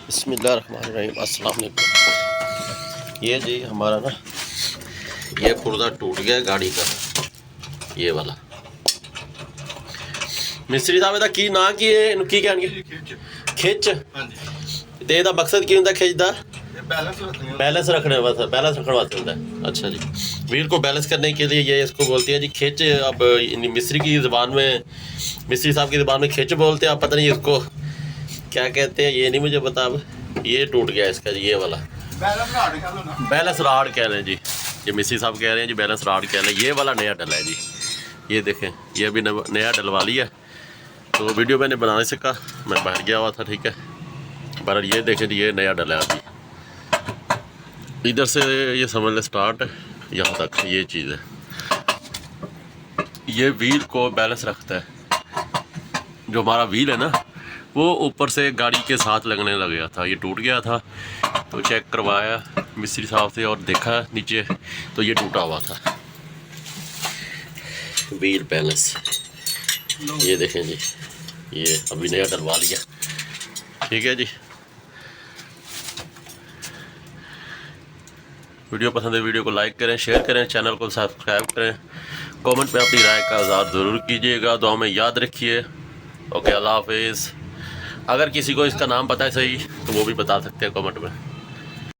बिस्मिल्लाहिर्रहमानिर्रहीम। अस्सलाम वालेकुम। ये जी हमारा ना ये पुर्जा टूट गया गाड़ी का, ये वाला। मिस्त्री साहब ਇਹਦਾ ਕੀ ਨਾਂ ਕੀ ਹੈ, ਇਹਨੂੰ ਕੀ ਕਹਿਣਗੇ? ਖਿੱਚ। ਤੇ ਇਹਦਾ ਮਕਸਦ ਕੀ ਹੁੰਦਾ ਖਿੱਚ ਦਾ? बैलेंस रखने वास्ते, बैलेंस रखने वास्ते होता है। अच्छा जी, व्हील को बैलेंस करने के लिए ये इसको बोलते हैं जी खिंच। अब मिस्त्री की ज़बान में, मिस्त्री साहब की ज़बान में खिंच बोलते हैं। आप पता नहीं इसको क्या कहते हैं, ये नहीं मुझे पता। अब ये टूट गया इसका जी, ये वाला बैलेंस राड कह लें जी। ये मिस्त्री साहब कह रहे हैं जी बैलेंस राड कह लें। ये वाला नया डला है जी, ये देखें, ये भी नया डलवा लिया। तो वीडियो मैंने बनाने से कहा, मैं बाहर गया हुआ था, ठीक है। पर ये देखें जी, ये नया डला है अभी। इधर से ये समझ लें स्टार्ट है यहाँ तक, ये चीज़ है। ये व्हील को बैलेंस रखता है। जो हमारा व्हील है ना, वो ऊपर से गाड़ी के साथ लगने लग गया था, ये टूट गया था। तो चेक करवाया मिस्त्री साहब से और देखा नीचे, तो ये टूटा हुआ था व्हील बैलेंस। ये देखें जी, ये अभी नया डलवा लिया, ठीक है जी। वीडियो पसंद है, वीडियो को लाइक करें, शेयर करें, चैनल को सब्सक्राइब करें। कमेंट में अपनी राय का इज़हार ज़रूर कीजिएगा, दुआ में याद रखिए। ओके, अल्लाह हाफिज़। अगर किसी को इसका नाम पता है सही तो वो भी बता सकते हैं कमेंट में।